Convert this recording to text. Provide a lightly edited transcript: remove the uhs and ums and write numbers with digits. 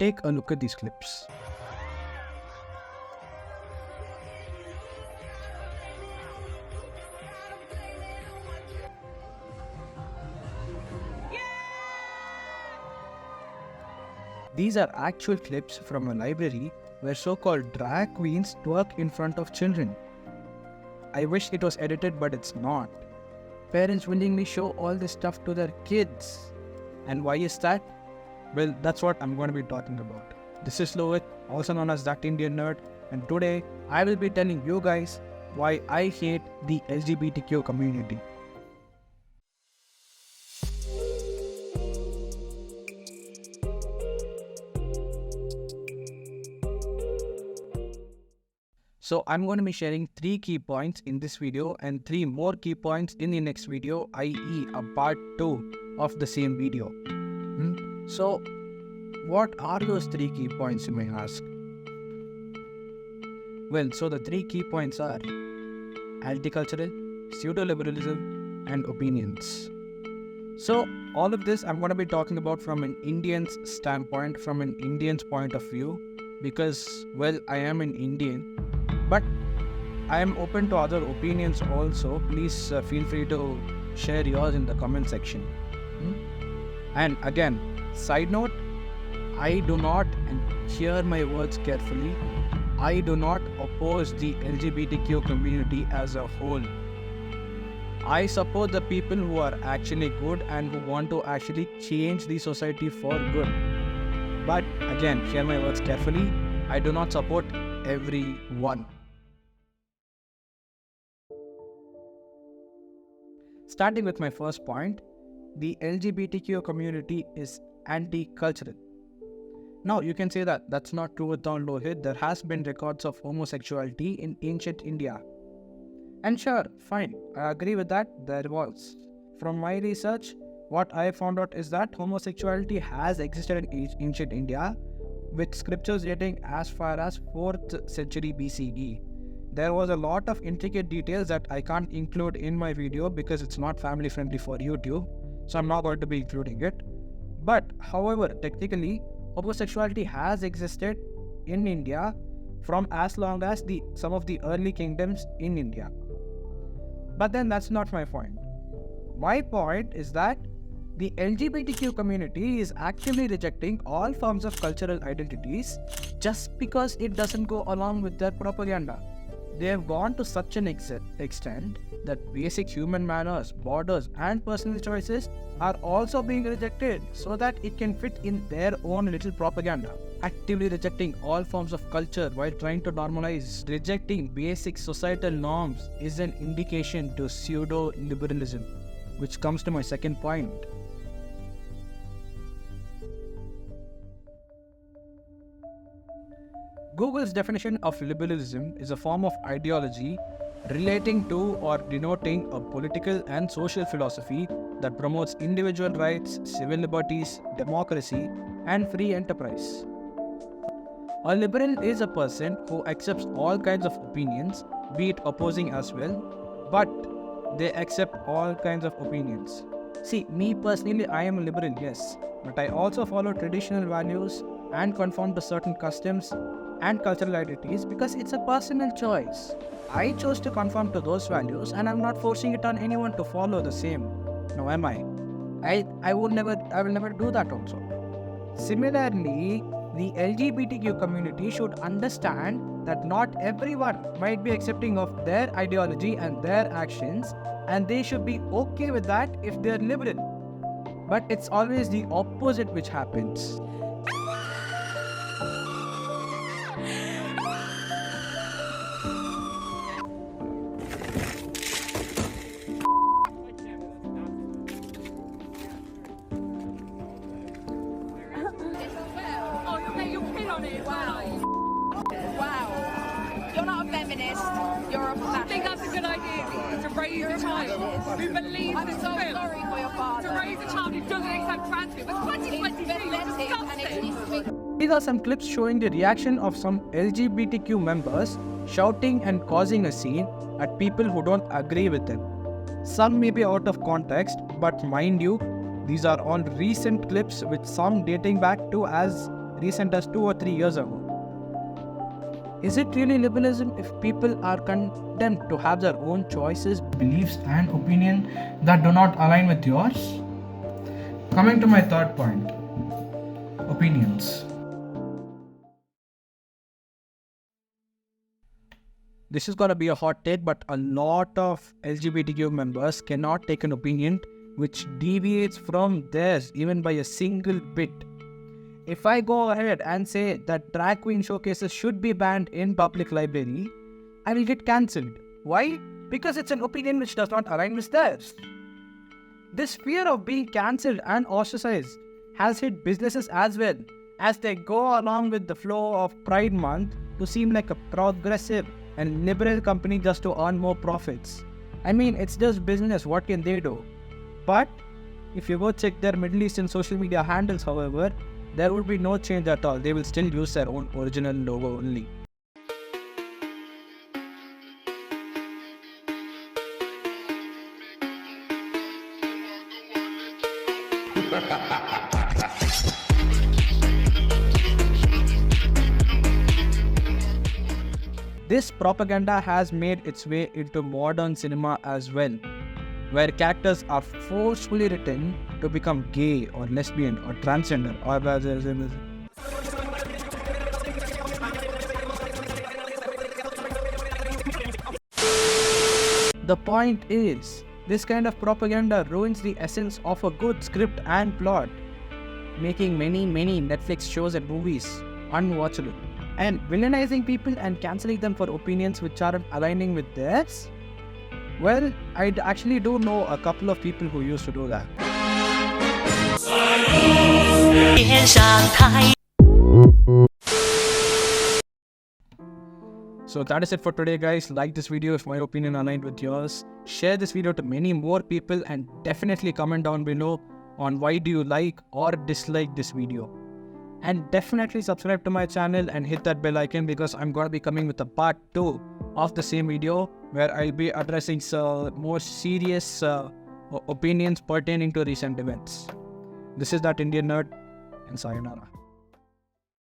Take a look at these clips. These are actual clips from a library where so-called drag queens twerk in front of children. I wish it was edited, but it's not. Parents willingly show all this stuff to their kids. And why is that? Well, that's what I'm going to be talking about. This is Lohit, also known as That Indian Nerd, and today I will be telling you guys why I hate the LGBTQ community. So I'm going to be sharing 3 key points in this video and 3 more key points in the next video, i.e. a part 2 of the same video. So what are those 3 key points, you may ask? Well, so the 3 key points are anti-cultural, pseudo-liberalism and opinions. So all of this I'm going to be talking about from an Indian's standpoint, from an Indian's point of view, because, well, I am an Indian. But I am open to other opinions also. Please feel free to share yours in the comment section. And again, side note, I do not, and hear my words carefully, I do not oppose the LGBTQ community as a whole. I support the people who are actually good and who want to actually change the society for good. But again, hear my words carefully, I do not support everyone. Starting with my first point, the LGBTQ community is anti-cultural. Now, you can say that that's not true with Don Lohit. There has been records of homosexuality in ancient India. And sure, fine, I agree with that, there was. From my research, what I found out is that homosexuality has existed in ancient India, with scriptures dating as far as 4th century BCE. There was a lot of intricate details that I can't include in my video because it's not family friendly for YouTube, so I'm not going to be including it. But however, technically, homosexuality has existed in India from as long as some of the early kingdoms in India. But then that's not my point. My point is that the LGBTQ community is actively rejecting all forms of cultural identities just because it doesn't go along with their propaganda. They have gone to such an extent that basic human manners, borders and personal choices are also being rejected so that it can fit in their own little propaganda. Actively rejecting all forms of culture while trying to normalize rejecting basic societal norms is an indication to pseudo-liberalism, which comes to my second point. Google's definition of liberalism is a form of ideology relating to or denoting a political and social philosophy that promotes individual rights, civil liberties, democracy, and free enterprise. A liberal is a person who accepts all kinds of opinions, be it opposing as well, but they accept all kinds of opinions. See, me personally, I am a liberal, yes, but I also follow traditional values and conform to certain customs and cultural identities because it's a personal choice. I chose to conform to those values and I'm not forcing it on anyone to follow the same. No, am I? I will never do that also. Similarly, the LGBTQ community should understand that not everyone might be accepting of their ideology and their actions, and they should be okay with that if they're liberal. But it's always the opposite which happens. You're not a feminist, you're a fascist. I think that's a good idea, to raise a child who believes I'm in so film. sorry for your father. To raise a child who doesn't accept trans people. It's 2022, it's disgusting. These are some clips showing the reaction of some LGBTQ members shouting and causing a scene at people who don't agree with them. Some may be out of context, but mind you, these are all recent clips with some dating back to as recent as 2 or 3 years ago. Is it really liberalism if people are condemned to have their own choices, beliefs, and opinion that do not align with yours? Coming to my third point, opinions. This is gonna be a hot take, but a lot of LGBTQ members cannot take an opinion which deviates from theirs even by a single bit. If I go ahead and say that drag queen showcases should be banned in public library, I will get cancelled. Why? Because it's an opinion which does not align with theirs. This fear of being cancelled and ostracized has hit businesses as well, as they go along with the flow of Pride Month to seem like a progressive and liberal company just to earn more profits. I mean, it's just business, what can they do? But if you go check their Middle Eastern social media handles, however, there would be no change at all. They will still use their own original logo only. This propaganda has made its way into modern cinema as well, where characters are forcefully written to become gay or lesbian or transgender or The point is, this kind of propaganda ruins the essence of a good script and plot, making many Netflix shows and movies unwatchable, and villainizing people and cancelling them for opinions which aren't aligning with theirs. Well, I actually do know a couple of people who used to do that. So that is it for today, guys. Like this video if my opinion aligned with yours. Share this video to many more people and definitely comment down below on why do you like or dislike this video. And definitely subscribe to my channel and hit that bell icon, because I'm going to be coming with a part 2 of the same video where I'll be addressing more serious opinions pertaining to recent events. This is that Indian nerd, and sayonara.